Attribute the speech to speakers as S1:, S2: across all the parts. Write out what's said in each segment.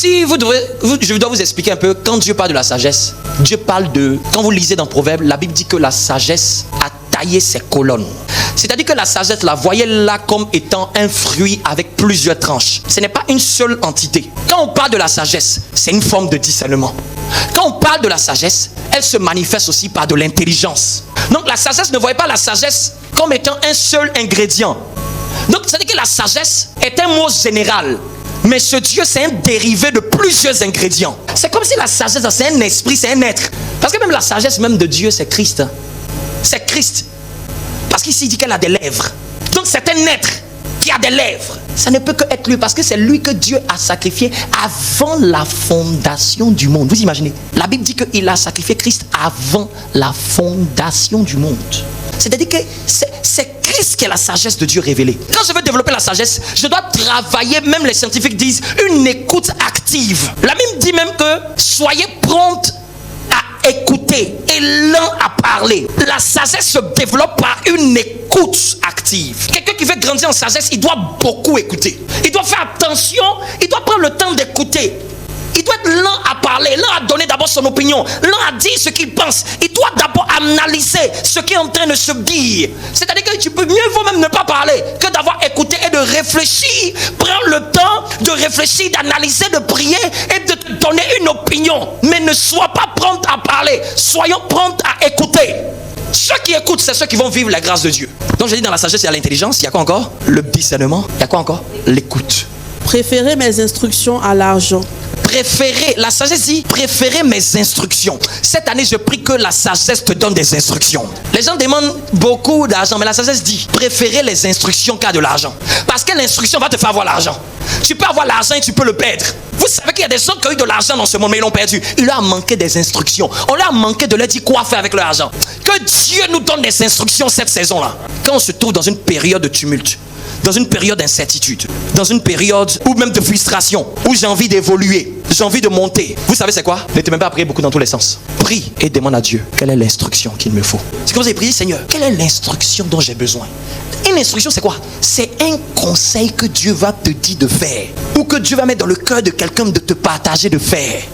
S1: Je dois vous expliquer un peu. Quand Dieu parle de la sagesse, Dieu parle de... Quand vous lisez dans Proverbes, la Bible dit que la sagesse a taillé ses colonnes. C'est-à-dire que la sagesse, la voyez-la comme étant un fruit avec plusieurs tranches. Ce n'est pas une seule entité. Quand on parle de la sagesse, c'est une forme de discernement. Quand on parle de la sagesse, elle se manifeste aussi par de l'intelligence. Donc la sagesse, ne voyez pas la sagesse comme étant un seul ingrédient. Donc c'est-à-dire que la sagesse est un mot général. Mais ce Dieu, c'est un dérivé de plusieurs ingrédients. C'est comme si la sagesse, c'est un esprit, c'est un être. Parce que même la sagesse même de Dieu, c'est Christ. C'est Christ. Parce qu'ici, il dit qu'elle a des lèvres. Donc c'est un être qui a des lèvres. Ça ne peut que être lui, parce que c'est lui que Dieu a sacrifié avant la fondation du monde. Vous imaginez? La Bible dit qu'il a sacrifié Christ avant la fondation du monde. C'est-à-dire que c'est Christ qui est la sagesse de Dieu révélée. Quand je veux développer la sagesse, je dois travailler, même les scientifiques disent, une écoute active. La Bible dit même que soyez promptes à écouter et lents à parler. La sagesse se développe par une écoute active. Quelqu'un qui veut grandir en sagesse, il doit beaucoup écouter. Il doit faire attention, il doit prendre le temps d'écouter. Il doit être lent à parler, lent à donner d'abord son opinion, lent à dire ce qu'il pense. Il doit d'abord analyser ce qui est en train de se dire. C'est-à-dire que tu peux mieux vaut même ne pas parler que d'avoir écouté et de réfléchir. Prends le temps de réfléchir, d'analyser, de prier et de te donner une opinion. Mais ne sois pas prompt à parler. Soyons prompts à écouter. Ceux qui écoutent, c'est ceux qui vont vivre la grâce de Dieu. Donc je dis, dans la sagesse, il y a l'intelligence. Il y a quoi encore? Le discernement. Il y a quoi encore? L'écoute.
S2: Préférez mes instructions à l'argent.
S1: Préférez, la sagesse dit, préférez mes instructions. Cette année, je prie que la sagesse te donne des instructions. Les gens demandent beaucoup d'argent, mais la sagesse dit, préférez les instructions qu'à de l'argent. Parce que l'instruction va te faire avoir l'argent. Tu peux avoir l'argent et tu peux le perdre. Vous savez qu'il y a des gens qui ont eu de l'argent dans ce monde, mais ils l'ont perdu. Il leur a manqué des instructions. On leur a manqué de leur dire quoi faire avec leur argent. Que Dieu nous donne des instructions cette saison-là. Quand on se trouve dans une période de tumulte, dans une période d'incertitude, dans une période ou même de frustration, où j'ai envie d'évoluer, j'ai envie de monter. Vous savez c'est quoi? Ne te mets pas à prier beaucoup dans tous les sens. Prie et demande à Dieu quelle est l'instruction qu'il me faut. C'est comme vous avez prié, Seigneur, quelle est l'instruction dont j'ai besoin? Une instruction c'est quoi? C'est un conseil que Dieu va te dire de faire, ou que Dieu va mettre dans le cœur de quelqu'un de te partager de faire.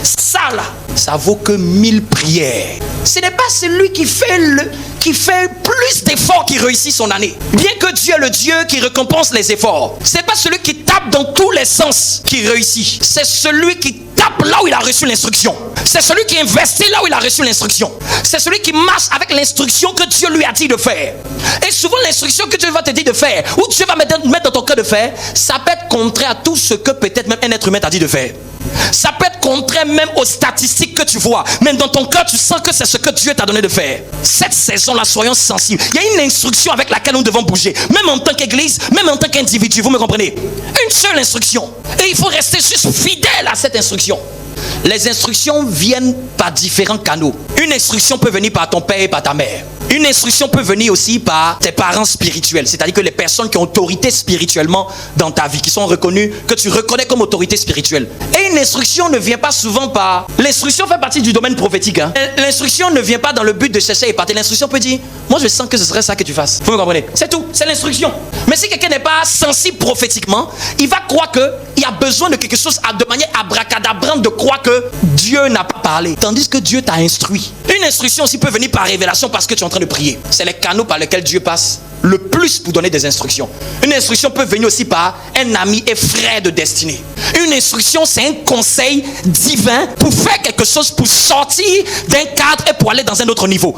S1: Ça là, ça vaut que 1000 prières. Ce n'est pas celui qui fait plus d'efforts qui réussit son année. Bien que Dieu est le Dieu qui récompense les efforts. Ce n'est pas celui qui tape dans tous les sens qui réussit. C'est celui qui tape là où il a reçu l'instruction. C'est celui qui investit là où il a reçu l'instruction. C'est celui qui marche avec l'instruction que Dieu lui a dit de faire. Et souvent l'instruction que Dieu va te dire de faire, ou Dieu va mettre dans ton cœur de faire, ça peut être contraire à tout ce que peut-être même un être humain t'a dit de faire. Ça peut être contraire même aux statistiques que tu vois. Même dans ton cœur, tu sens que c'est ce que Dieu t'a donné de faire. Cette saison-là, soyons sensibles. Il y a une instruction avec laquelle nous devons bouger. Même en tant qu'église, même en tant qu'individu, vous me comprenez? Une seule instruction. Et il faut rester juste fidèle à cette instruction. Les instructions viennent par différents canaux. Une instruction peut venir par ton père et par ta mère. Une instruction peut venir aussi par tes parents spirituels, c'est-à-dire que les personnes qui ont autorité spirituellement dans ta vie, qui sont reconnues, que tu reconnais comme autorité spirituelle. Et une instruction ne vient pas souvent par... L'instruction fait partie du domaine prophétique. L'instruction ne vient pas dans le but de chercher à éparter. L'instruction peut dire, moi je sens que ce serait ça que tu fasses. Vous me comprenez? C'est tout, c'est l'instruction. Mais si quelqu'un n'est pas sensible prophétiquement, il va croire qu'il y a besoin de quelque chose de manière abracadabrante, de croire que Dieu n'a pas parlé. Tandis que Dieu t'a instruit. Une instruction aussi peut venir par révélation parce que tu es en train de prier. C'est les canaux par lesquels Dieu passe le plus pour donner des instructions. Une instruction peut venir aussi par un ami et frère de destinée. Une instruction, c'est un conseil divin pour faire quelque chose, pour sortir d'un cadre et pour aller dans un autre niveau.